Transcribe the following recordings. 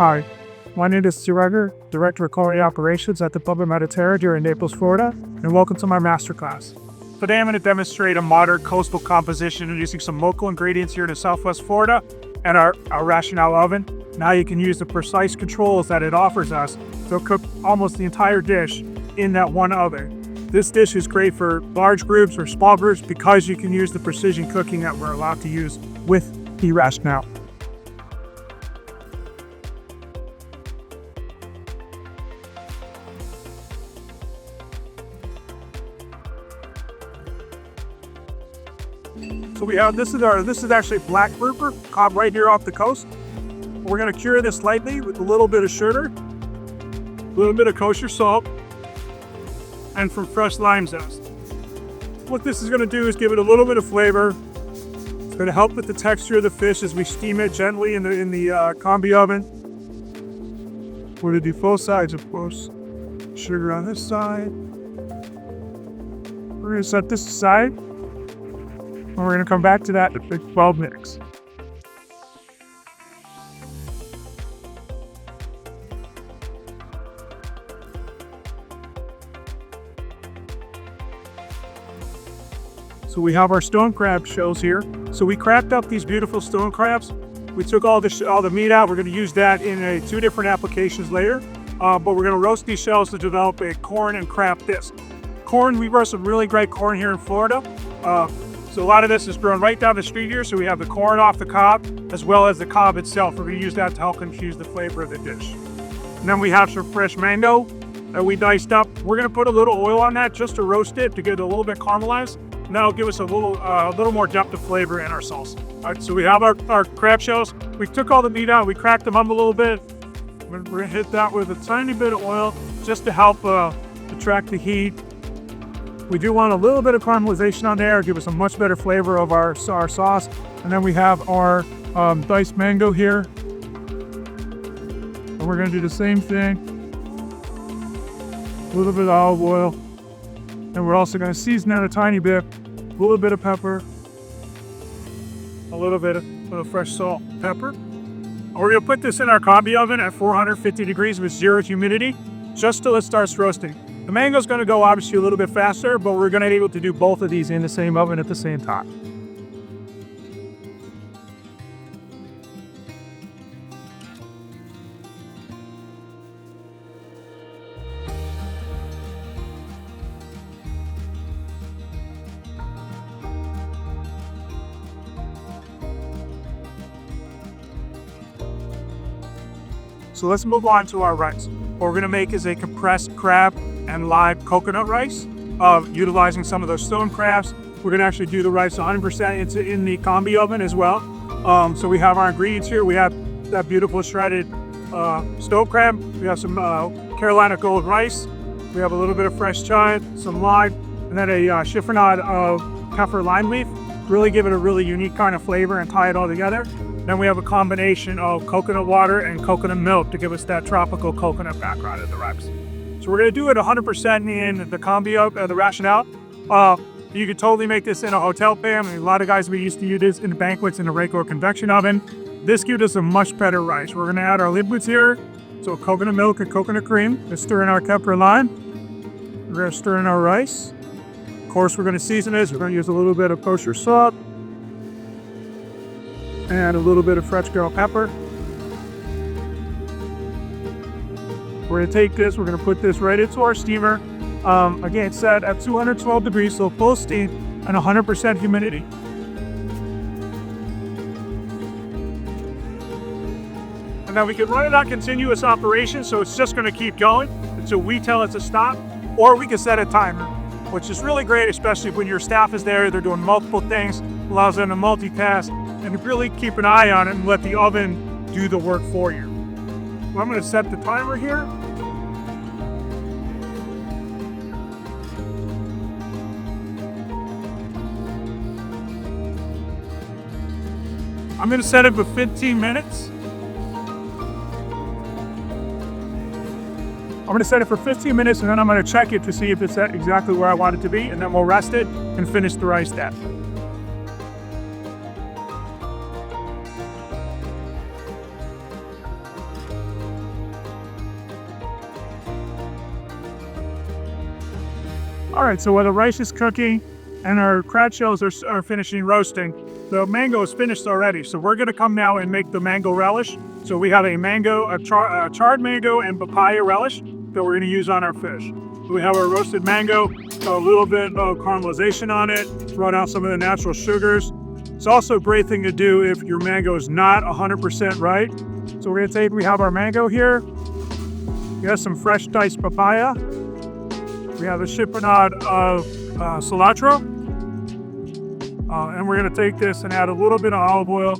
Hi, my name is Recher, Director of Culinary Operations at the Mediterra here in Naples, Florida, and welcome to my masterclass. Today I'm going to demonstrate a modern coastal composition using some local ingredients here in Southwest Florida and our rationale oven. Now you can use the precise controls that it offers us to cook almost the entire dish in that one oven. This dish is great for large groups or small groups because you can use the precision cooking that we're allowed to use with the rationale. So we have, this is actually black grouper caught right here off the coast. We're gonna cure this lightly with a little bit of sugar, a little bit of kosher salt, and some fresh lime zest. What this is gonna do is give it a little bit of flavor. It's gonna help with the texture of the fish as we steam it gently in the combi oven. We're gonna do both sides, of course. Sugar on this side. We're gonna set this aside. And we're going to come back to that big 12 mix. So we have our stone crab shells here. So we cracked up these beautiful stone crabs. We took all the meat out. We're going to use that in two different applications later. But we're going to roast these shells to develop a corn and crab bisque. Corn, we grow some really great corn here in Florida. So a lot of this is grown right down the street here. So we have the corn off the cob as well as the cob itself. We're going to use that to help infuse the flavor of the dish. And then we have some fresh mango that we diced up. We're going to put a little oil on that just to roast it to get it a little bit caramelized. And that'll give us a little more depth of flavor in our sauce. All right, so we have our crab shells. We took all the meat out. We cracked them up a little bit. We're going to hit that with a tiny bit of oil just to help attract the heat. We do want a little bit of caramelization on there, give us a much better flavor of our sauce. And then we have our diced mango here. And we're gonna do the same thing. A little bit of olive oil. And we're also gonna season that a tiny bit. A little bit of pepper. A little bit of fresh salt and pepper. And we're gonna put this in our combi oven at 450 degrees with zero humidity, just till it starts roasting. The mango's going to go obviously a little bit faster, but we're going to be able to do both of these in the same oven at the same time. So let's move on to our rice. What we're going to make is a compressed crab and live coconut rice, utilizing some of those stone crabs. We're going to actually do the rice 100% in the combi oven as well. So we have our ingredients here. We have that beautiful shredded stone crab. We have some Carolina gold rice. We have a little bit of fresh chive, some lime, and then a chiffonade of kaffir lime leaf. Really give it a really unique kind of flavor and tie it all together. Then we have a combination of coconut water and coconut milk to give us that tropical coconut background of the rice. So we're going to do it 100% in the combi of the rationale. You could totally make this in a hotel pan. A lot of guys, we used to use this in banquets in a regular convection oven. This gives us a much better rice. We're going to add our liquids here. So coconut milk and coconut cream. Let's stir in our kaffir lime. We're going to stir in our rice. Of course, we're going to season this. We're going to use a little bit of kosher salt and a little bit of fresh ground pepper. We're going to take this, we're going to put this right into our steamer. Again, set at 212 degrees, so full steam and 100% humidity. And then we can run it on continuous operation, so it's just going to keep going until we tell it to stop, or we can set a timer, which is really great, especially when your staff is there, they're doing multiple things, allows them to multitask, and really keep an eye on it and let the oven do the work for you. Well, I'm going to set the timer here. I'm going to set it for 15 minutes. I'm going to set it for 15 minutes and then I'm going to check it to see if it's at exactly where I want it to be, and then we'll rest it and finish the rice then. All right, so while the rice is cooking and our crab shells are finishing roasting, the mango is finished already. So we're gonna come now and make the mango relish. So we have a charred mango and papaya relish that we're gonna use on our fish. We have our roasted mango, a little bit of caramelization on it, brought out some of the natural sugars. It's also a great thing to do if your mango is not 100% right. So we're gonna we have our mango here. We have some fresh diced papaya. We have a chiffonade of cilantro. And we're gonna take this and add a little bit of olive oil.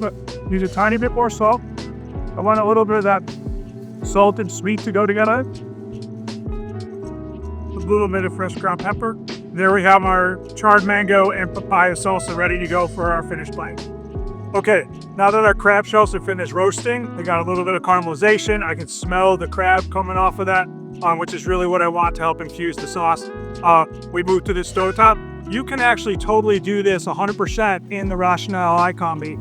But use a tiny bit more salt. I want a little bit of that salt and sweet to go together. A little bit of fresh ground pepper. There we have our charred mango and papaya salsa ready to go for our finished blank. Okay, now that our crab shells are finished roasting, they got a little bit of caramelization. I can smell the crab coming off of that, which is really what I want to help infuse the sauce. We move to the stovetop. You can actually totally do this 100% in the Rationale iCombi.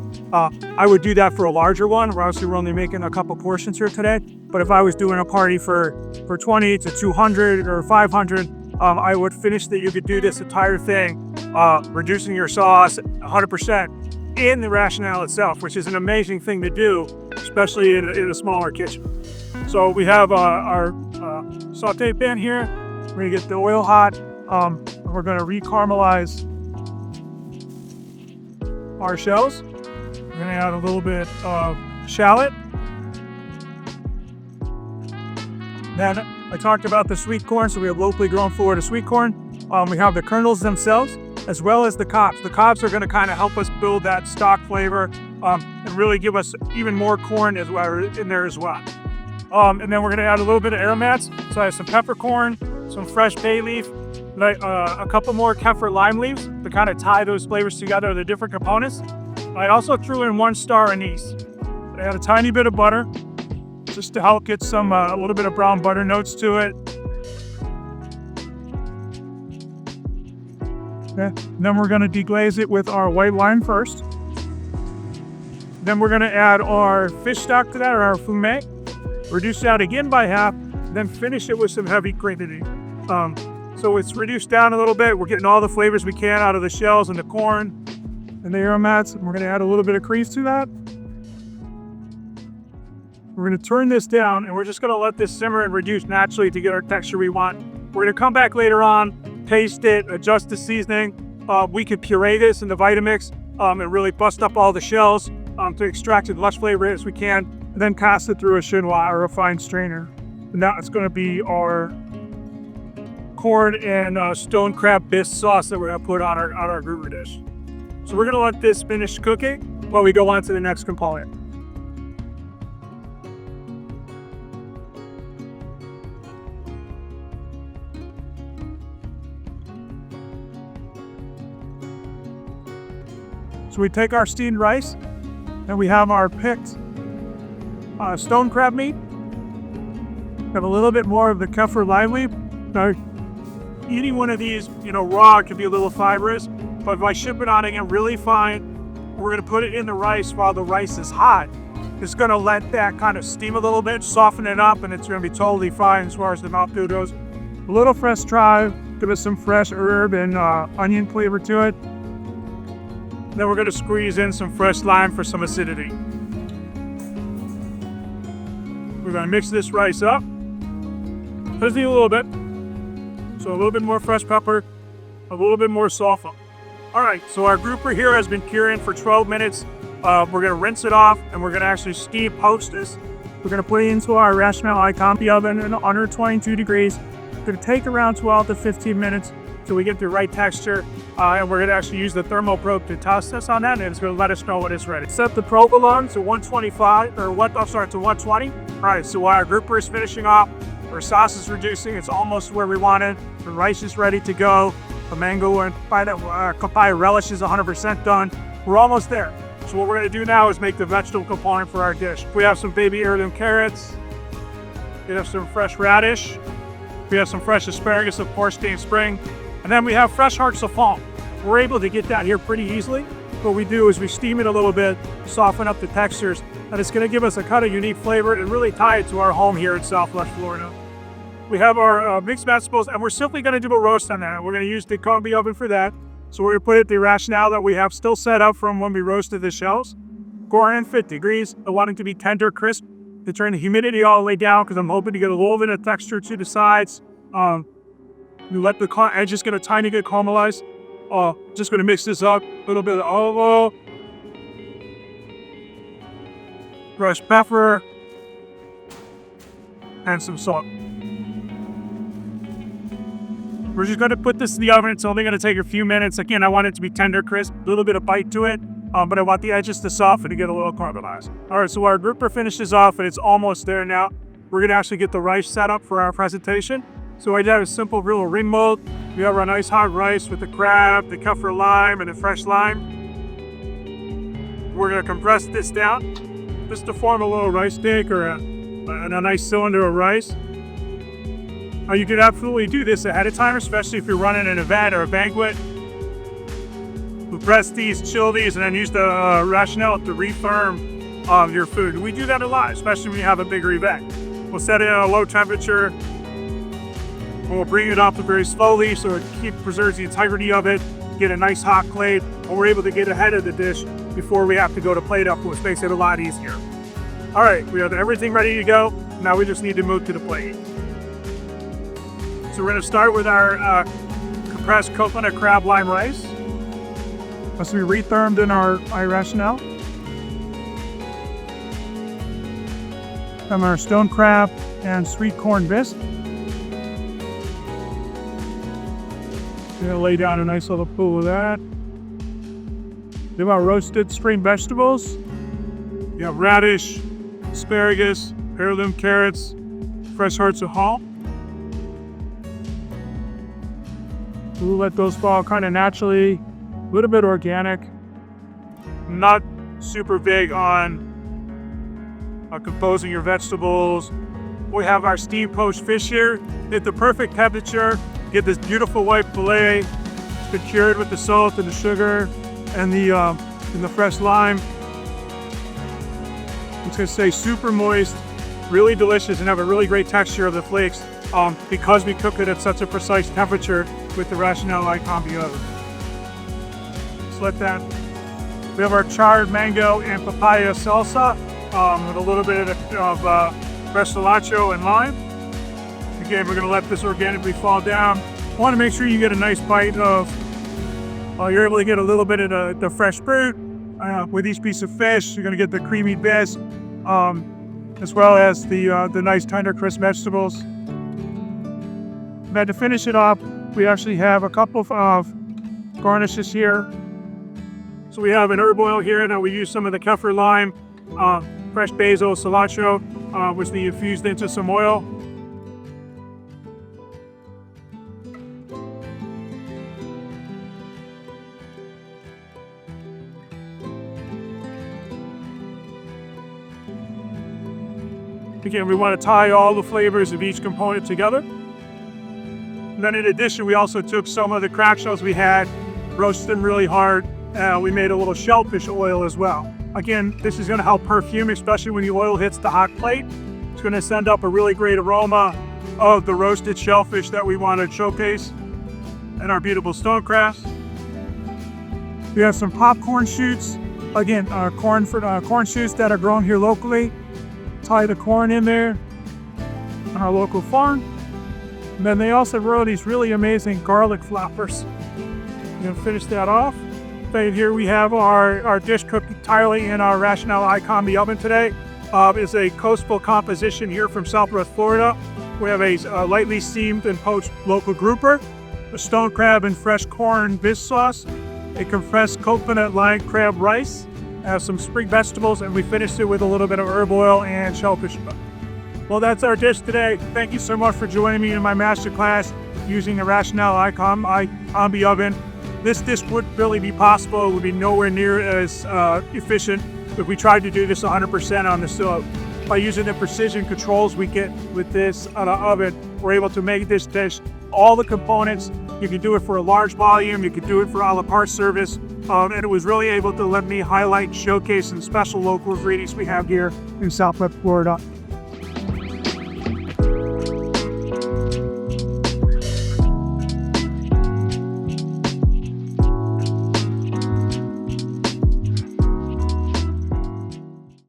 I would do that for a larger one. Obviously, we're only making a couple portions here today. But if I was doing a party for 20 to 200 or 500, I would finish that. You could do this entire thing, reducing your sauce 100% in the Rationale itself, which is an amazing thing to do, especially in a smaller kitchen. So we have our saute pan here. We're gonna get the oil hot. We're gonna re-caramelize our shells. We're gonna add a little bit of shallot. Then I talked about the sweet corn, so we have locally grown Florida sweet corn. We have the kernels themselves, as well as the cobs. The cobs are gonna kind of help us build that stock flavor and really give us even more corn as well in there as well. And then we're gonna add a little bit of aromats. So I have some peppercorn, some fresh bay leaf, a couple more kaffir lime leaves to kind of tie those flavors together, the different components. I also threw in 1 star anise. I add a tiny bit of butter just to help get some a little bit of brown butter notes to it. Okay. Then we're going to deglaze it with our white wine first. Then we're going to add our fish stock to that, or our fumet. Reduce that again by half, then finish it with some heavy gravy. So it's reduced down a little bit. We're getting all the flavors we can out of the shells and the corn and the aromats. And we're going to add a little bit of crease to that. We're going to turn this down, and we're just going to let this simmer and reduce naturally to get our texture we want. We're going to come back later on, taste it, adjust the seasoning. We could puree this in the Vitamix and really bust up all the shells to extract as much flavor as we can, and then pass it through a chinois or a fine strainer. And now it's going to be our corn and stone crab bisque sauce that we're going to put on our grouper dish. So we're going to let this finish cooking while we go on to the next component. So we take our steamed rice, and we have our picked stone crab meat. Have a little bit more of the kaffir lime leaf. Now, eating one of these, raw can be a little fibrous, but by chiffonading it really fine, we're gonna put it in the rice while the rice is hot. It's gonna let that kind of steam a little bit, soften it up, and it's gonna be totally fine as far as the mouthfeel goes. A little fresh chive, give us some fresh herb and onion flavor to it. Then we're gonna squeeze in some fresh lime for some acidity. We're gonna mix this rice up. Just a little bit. So a little bit more fresh pepper, a little bit more sulfur. All right, so our grouper here has been curing for 12 minutes. We're gonna rinse it off, and we're gonna actually steam post this. We're gonna put it into our Rationale iCombi oven at under 22 degrees. It's gonna take around 12 to 15 minutes till we get the right texture. And we're gonna actually use the thermal probe to test this on that, and it's gonna let us know when it's ready. Set the probe along to 125, to 120. All right, so while our grouper is finishing off, our sauce is reducing, it's almost where we want it. The rice is ready to go. The mango and papaya relish is 100% done. We're almost there. So what we're gonna do now is make the vegetable component for our dish. We have some baby heirloom carrots. We have some fresh radish. We have some fresh asparagus, of course, Dave Spring. And then we have fresh hearts of fawn. We're able to get that here pretty easily. What we do is we steam it a little bit, soften up the textures, and it's going to give us a kind of unique flavor and really tie it to our home here in Southwest Florida. We have our mixed vegetables, and we're simply going to do a roast on that. We're going to use the combi oven for that. So we're going to put it the rationale that we have still set up from when we roasted the shells. 450 degrees. I want it to be tender, crisp, to turn the humidity all the way down because I'm hoping to get a little bit of texture to the sides. We let the edges get a tiny bit caramelized. Just going to mix this up. A little bit of olive oil, crushed pepper, and some salt. We're just going to put this in the oven. It's only going to take a few minutes. Again, I want it to be tender, crisp, a little bit of bite to it, but I want the edges to soften to get a little caramelized. All right, so our grouper finishes off, and it's almost there now. We're going to actually get the rice set up for our presentation. So I have a simple little ring mold. We have our nice hot rice with the crab, the kaffir lime, and the fresh lime. We're going to compress this down just to form a little rice cake or a nice cylinder of rice. You can absolutely do this ahead of time, especially if you're running an event or a banquet. We press these, chill these, and then use the rationale to refirm your food. We do that a lot, especially when you have a bigger event. We'll set it at a low temperature. We'll bring it up very slowly so it preserves the integrity of it. Get a nice hot plate, and we're able to get ahead of the dish before we have to go to plate up, which makes it a lot easier. All right, we have everything ready to go. Now we just need to move to the plate. So we're going to start with our compressed coconut crab lime rice. Must be rethermed in our rationale. And our stone crab and sweet corn bisque. We're going to lay down a nice little pool of that. We have our roasted spring vegetables. We have radish, asparagus, heirloom carrots, fresh hearts of hall. We'll let those fall kind of naturally, a little bit organic. Not super big on composing your vegetables. We have our steam poached fish here at the perfect temperature. Get this beautiful white fillet. It's been cured with the salt and the sugar and the fresh lime. It's going to stay super moist, really delicious, and have a really great texture of the flakes because we cook it at such a precise temperature with the rationale iCombi oven. Just let that. We have our charred mango and papaya salsa with a little bit of fresh cilantro and lime. Again, we're going to let this organically fall down. I want to make sure you get a nice bite of, you're able to get a little bit of the fresh fruit. With each piece of fish, you're going to get the creamy bisque, as well as the nice tender crisp vegetables. Now to finish it off, we actually have a couple of garnishes here. So we have an herb oil here. Now we use some of the kaffir lime, fresh basil, cilantro, which we infused into some oil. Again, we want to tie all the flavors of each component together. And then in addition, we also took some of the crab shells we had, roasted them really hard. We made a little shellfish oil as well. Again, this is going to help perfume, especially when the oil hits the hot plate. It's going to send up a really great aroma of the roasted shellfish that we want to showcase, and our beautiful stone crabs. We have some popcorn shoots. Again, corn shoots that are grown here locally. Tie the corn in there on our local farm. And then they also grow these really amazing garlic flappers. I'm going to finish that off. Right here we have our dish cooked entirely in our rationale iCombi oven today. It's a coastal composition here from Southwest Florida. We have a lightly steamed and poached local grouper, a stone crab and fresh corn bisque sauce, a compressed coconut lime crab rice, some spring vegetables, and we finished it with a little bit of herb oil and shellfish. Well, that's our dish today. Thank you so much for joining me in my masterclass using the rationale iCombi oven. This dish wouldn't really be possible. It would be nowhere near as efficient if we tried to do this 100% on the stove. By using the precision controls we get with this oven, we're able to make this dish, all the components You could do it for a large volume. You could do it for a la carte service. And it was really able to let me highlight, showcase some special local ingredients we have here in Southwest Florida.